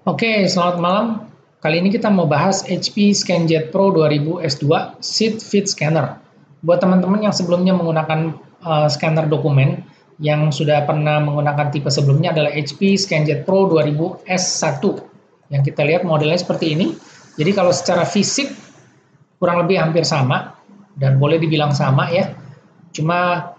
Oke, selamat malam. Kali ini kita mau bahas HP ScanJet Pro 2000 S2 Sheet Fit Scanner. Buat teman-teman yang sebelumnya menggunakan scanner dokumen, yang sudah pernah menggunakan tipe sebelumnya adalah HP ScanJet Pro 2000 S1. Yang kita lihat modelnya seperti ini. Jadi kalau secara fisik kurang lebih hampir sama, dan boleh dibilang sama ya. Cuma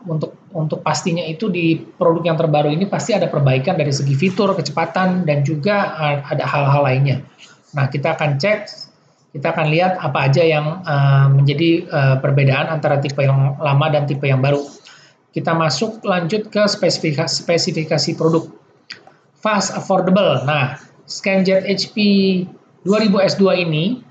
untuk pastinya itu di produk yang terbaru ini pasti ada perbaikan dari segi fitur, kecepatan, dan juga ada hal-hal lainnya. Nah, kita akan cek, kita akan lihat apa aja yang menjadi perbedaan antara tipe yang lama dan tipe yang baru. Kita masuk lanjut ke spesifikasi produk. Fast, affordable. Nah, ScanJet HP 2000 S2 ini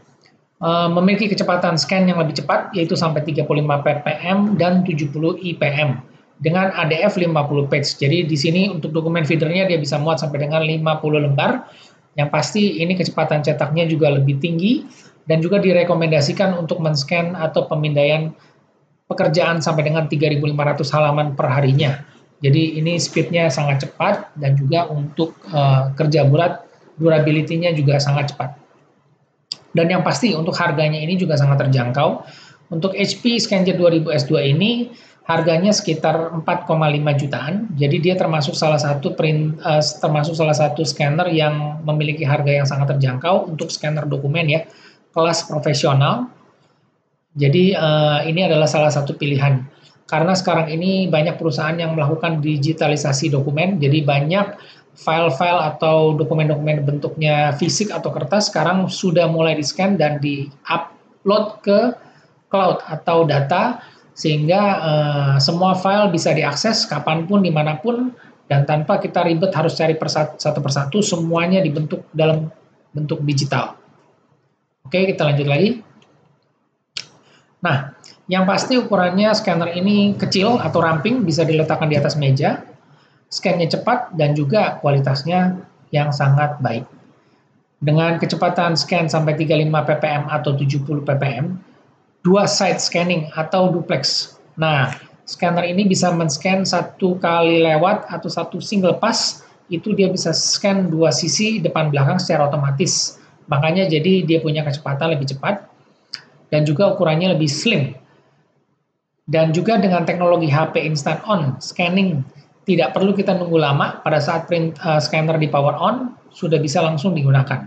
memiliki kecepatan scan yang lebih cepat, yaitu sampai 35 ppm dan 70 IPM dengan ADF 50 page. Jadi di sini untuk dokumen feedernya dia bisa muat sampai dengan 50 lembar. Yang pasti ini kecepatan cetaknya juga lebih tinggi dan juga direkomendasikan untuk men-scan atau pemindaian pekerjaan sampai dengan 3.500 halaman per harinya. Jadi ini speednya sangat cepat dan juga untuk kerja berat durability-nya juga sangat cepat. Dan yang pasti untuk harganya ini juga sangat terjangkau. Untuk HP ScanJet 2000 S2 ini harganya sekitar 4,5 jutaan. Jadi dia termasuk salah satu scanner yang memiliki harga yang sangat terjangkau untuk scanner dokumen ya, kelas profesional. Jadi ini adalah salah satu pilihan. Karena sekarang ini banyak perusahaan yang melakukan digitalisasi dokumen, jadi banyak file-file atau dokumen-dokumen bentuknya fisik atau kertas sekarang sudah mulai di-scan dan di-upload ke cloud atau data, sehingga semua file bisa diakses kapanpun, dimanapun, dan tanpa kita ribet harus cari satu persatu, semuanya dibentuk dalam bentuk digital. Oke, kita lanjut lagi. Nah, yang pasti ukurannya scanner ini kecil atau ramping, bisa diletakkan di atas meja. Scan-nya cepat dan juga kualitasnya yang sangat baik. Dengan kecepatan scan sampai 35 ppm atau 70 ppm, dua side scanning atau duplex. Nah, scanner ini bisa men-scan satu kali lewat atau satu single pass, itu dia bisa scan dua sisi depan belakang secara otomatis. Makanya jadi dia punya kecepatan lebih cepat dan juga ukurannya lebih slim. Dan juga dengan teknologi HP Instant On Scanning, tidak perlu kita nunggu lama, pada saat scanner di power on, sudah bisa langsung digunakan.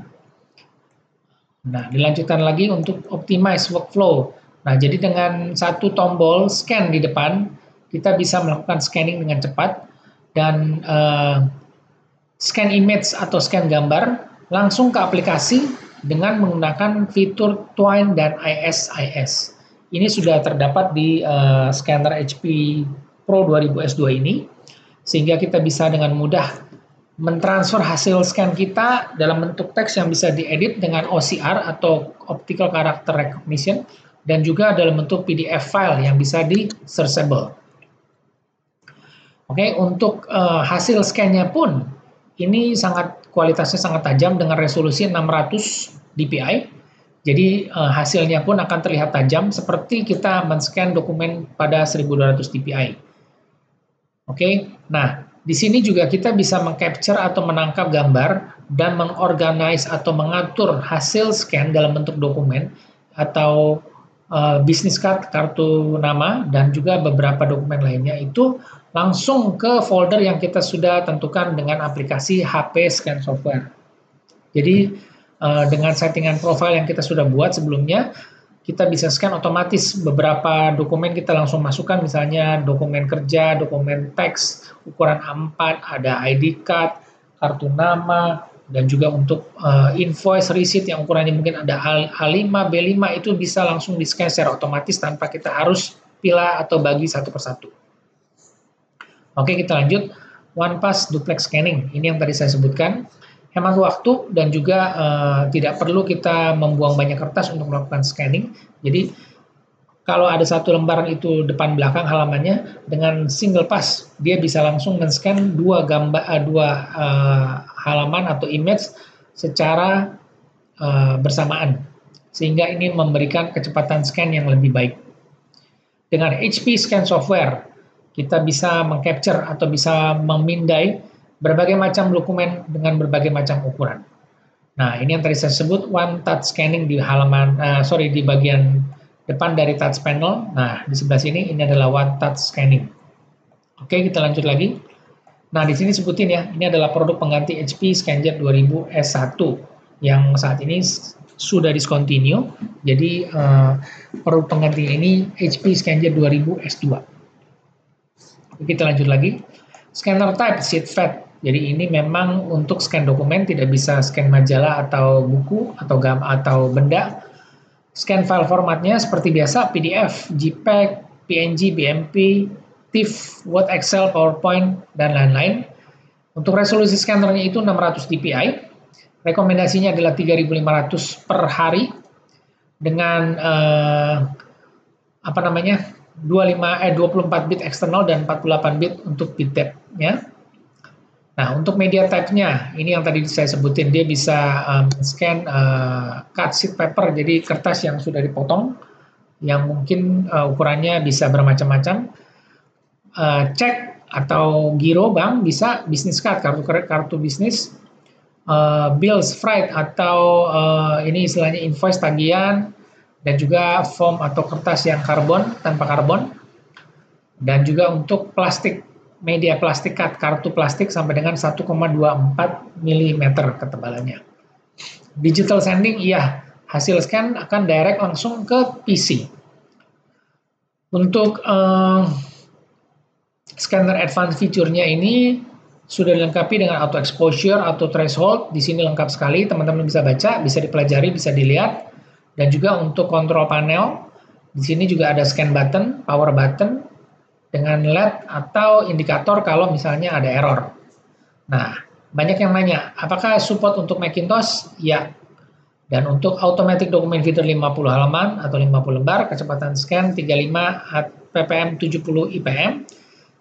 Nah, dilanjutkan lagi untuk optimize workflow. Nah, jadi dengan satu tombol scan di depan, kita bisa melakukan scanning dengan cepat, dan scan image atau scan gambar, langsung ke aplikasi dengan menggunakan fitur Twine dan ISIS. Ini sudah terdapat di scanner HP Pro 2000 S2 ini, sehingga kita bisa dengan mudah mentransfer hasil scan kita dalam bentuk teks yang bisa diedit dengan OCR atau Optical Character Recognition, dan juga dalam bentuk PDF file yang bisa di-searchable. Oke, untuk hasil scan-nya pun ini kualitasnya sangat tajam dengan resolusi 600 dpi. Jadi hasilnya pun akan terlihat tajam seperti kita men-scan dokumen pada 1200 dpi. Oke, nah di sini juga kita bisa meng-capture atau menangkap gambar dan mengorganize atau mengatur hasil scan dalam bentuk dokumen atau business card, kartu nama, dan juga beberapa dokumen lainnya, itu langsung ke folder yang kita sudah tentukan dengan aplikasi HP Scan Software. Jadi dengan settingan profile yang kita sudah buat sebelumnya, kita bisa scan otomatis beberapa dokumen, kita langsung masukkan, misalnya dokumen kerja, dokumen teks, ukuran A4, ada ID card, kartu nama, dan juga untuk invoice, receipt yang ukurannya mungkin ada A5, B5, itu bisa langsung di-scan secara otomatis tanpa kita harus pilih atau bagi satu persatu. Oke, kita lanjut. One Pass Duplex Scanning, ini yang tadi saya sebutkan. Hemat waktu dan juga tidak perlu kita membuang banyak kertas untuk melakukan scanning. Jadi kalau ada satu lembaran itu depan belakang halamannya, dengan single pass dia bisa langsung men-scan dua halaman atau image secara bersamaan, sehingga ini memberikan kecepatan scan yang lebih baik. Dengan HP Scan Software kita bisa meng-capture atau bisa memindai berbagai macam dokumen dengan berbagai macam ukuran. Nah, ini yang tadi saya sebut one touch scanning di di bagian depan dari touch panel. Nah, di sebelah sini ini adalah one touch scanning. Oke, kita lanjut lagi. Nah, di sini sebutin ya, ini adalah produk pengganti HP ScanJet 2000 S1 yang saat ini sudah discontinue. Jadi produk pengganti ini HP ScanJet 2000 S2. Kita lanjut lagi. Scanner type sheet fed. Jadi ini memang untuk scan dokumen, tidak bisa scan majalah atau buku atau benda. Scan file formatnya seperti biasa PDF, JPEG, PNG, BMP, TIFF, Word, Excel, PowerPoint, dan lain-lain. Untuk resolusi scannernya itu 600 dpi. Rekomendasinya adalah 3500 per hari dengan 24 bit eksternal dan 48 bit untuk bit depth-nya. Nah, untuk media type-nya, ini yang tadi saya sebutin, dia bisa scan cut sheet paper, jadi kertas yang sudah dipotong, yang mungkin ukurannya bisa bermacam-macam. Cek atau giro bank bisa, business card, kartu bisnis, bills, freight, atau ini istilahnya invoice tagihan, dan juga foam atau kertas yang karbon, tanpa karbon, dan juga untuk plastik, media plastik cut, kartu plastik sampai dengan 1,24 mm ketebalannya. Digital sending, iya, hasil scan akan direct langsung ke PC. Untuk scanner advanced feature-nya ini sudah dilengkapi dengan auto exposure, auto threshold, di sini lengkap sekali, teman-teman bisa baca, bisa dipelajari, bisa dilihat. Dan juga untuk kontrol panel, di sini juga ada scan button, power button, dengan LED atau indikator kalau misalnya ada error. Nah, banyak yang nanya, apakah support untuk Macintosh? Ya. Dan untuk automatic document feeder 50 halaman atau 50 lembar, kecepatan scan 35 ppm 70 IPM.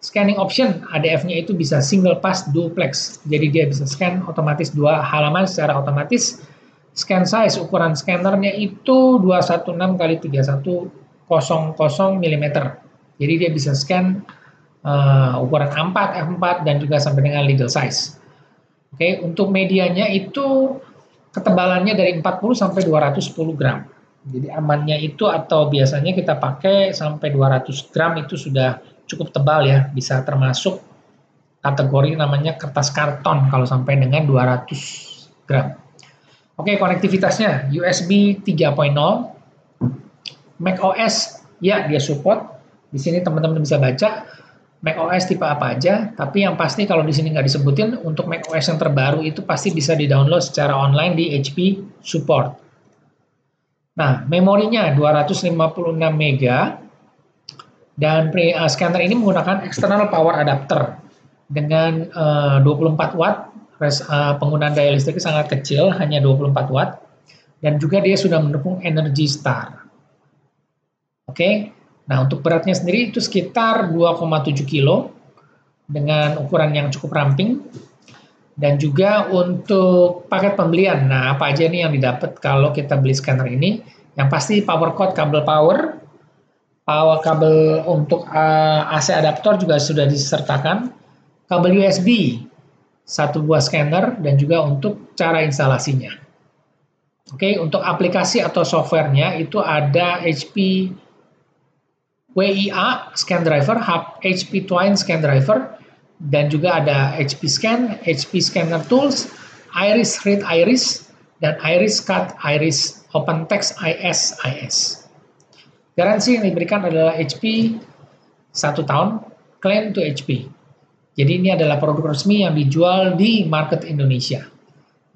Scanning option, ADF-nya itu bisa single pass duplex. Jadi dia bisa scan otomatis 2 halaman secara otomatis. Scan size, ukuran scannernya itu 216 x 3100 mm. Jadi dia bisa scan ukuran A4, F4, dan juga sampai dengan legal size. Oke, untuk medianya itu ketebalannya dari 40 sampai 210 gram. Jadi amannya itu atau biasanya kita pakai sampai 200 gram itu sudah cukup tebal ya, bisa termasuk kategori namanya kertas karton kalau sampai dengan 200 gram. Oke, konektivitasnya USB 3.0, macOS ya dia support. Di sini teman-teman bisa baca macOS tipe apa aja, tapi yang pasti kalau di sini nggak disebutin, untuk macOS yang terbaru itu pasti bisa di-download secara online di HP Support. Nah, memorinya 256 MB, dan scanner ini menggunakan external power adapter dengan 24 watt, penggunaan daya listriknya sangat kecil, hanya 24 watt, dan juga dia sudah mendukung Energy Star. Oke. Nah, untuk beratnya sendiri itu sekitar 2,7 kilo dengan ukuran yang cukup ramping. Dan juga untuk paket pembelian, nah apa aja nih yang didapat kalau kita beli scanner ini? Yang pasti power cord, kabel power, kabel untuk AC adaptor juga sudah disertakan, kabel USB, 1 buah scanner, dan juga untuk cara instalasinya. Oke, untuk aplikasi atau softwarenya itu ada HP WIA Scan Driver, HP Twine Scan Driver, dan juga ada HP Scan, HP Scanner Tools, Iris Read Iris, dan Iris Cut Iris OpenText IS. Garansi yang diberikan adalah HP 1 tahun, claim to HP. Jadi ini adalah produk resmi yang dijual di market Indonesia.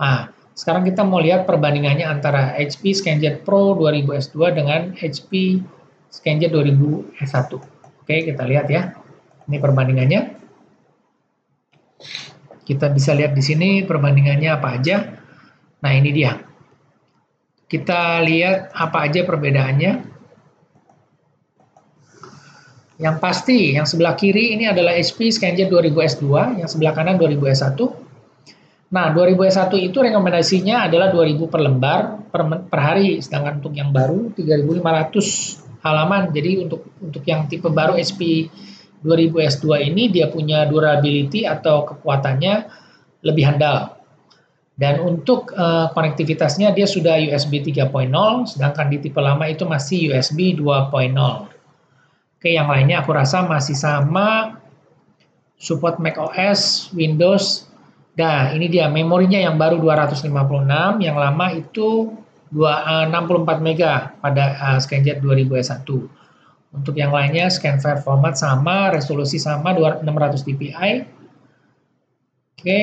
Nah, sekarang kita mau lihat perbandingannya antara HP ScanJet Pro 2000 S2 dengan HP ScanJet 2000 S1. Oke, kita lihat ya. Ini perbandingannya. Kita bisa lihat di sini perbandingannya apa aja. Nah, ini dia. Kita lihat apa aja perbedaannya. Yang pasti, yang sebelah kiri ini adalah HP ScanJet 2000 S2, yang sebelah kanan 2000 S1. Nah, 2000 S1 itu rekomendasinya adalah 2000 per lembar per hari, sedangkan untuk yang baru 3500 halaman. Jadi untuk yang tipe baru HP 2000 S2 ini dia punya durability atau kekuatannya lebih handal. Dan untuk konektivitasnya dia sudah USB 3.0, sedangkan di tipe lama itu masih USB 2.0. Oke, yang lainnya aku rasa masih sama, support macOS, Windows. Nah, ini dia memorinya yang baru 256, yang lama itu 64 MB pada ScanJet 2000S1. Untuk yang lainnya scan file format sama, resolusi sama 600 dpi. Oke,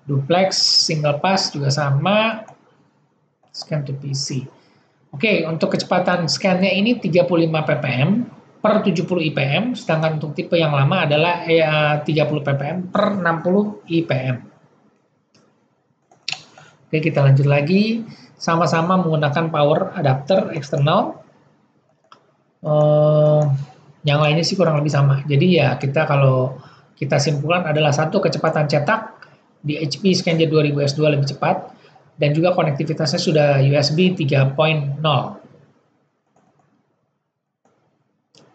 duplex single pass juga sama, scan to PC. Oke, untuk kecepatan scan-nya ini 35 ppm per 70 IPM, sedangkan untuk tipe yang lama adalah 30 ppm per 60 IPM. Oke, kita lanjut lagi. Sama-sama menggunakan power adapter eksternal. Yang lainnya sih kurang lebih sama. Jadi ya kalau kita simpulkan adalah satu, kecepatan cetak di HP ScanJet 2000S2 lebih cepat, dan juga konektivitasnya sudah USB 3.0.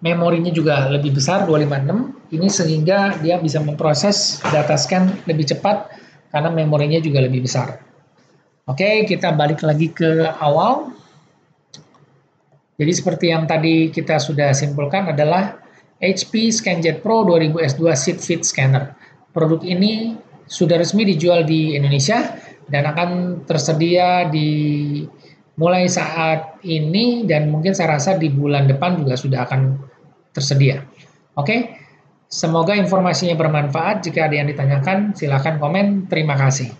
Memorinya juga lebih besar 256, ini sehingga dia bisa memproses data scan lebih cepat karena memorinya juga lebih besar. Oke, kita balik lagi ke awal. Jadi seperti yang tadi kita sudah simpulkan adalah HP ScanJet Pro 2000S2 Seat Fit Scanner. Produk ini sudah resmi dijual di Indonesia dan akan tersedia mulai saat ini, dan mungkin saya rasa di bulan depan juga sudah akan tersedia. Oke, semoga informasinya bermanfaat. Jika ada yang ditanyakan, silakan komen. Terima kasih.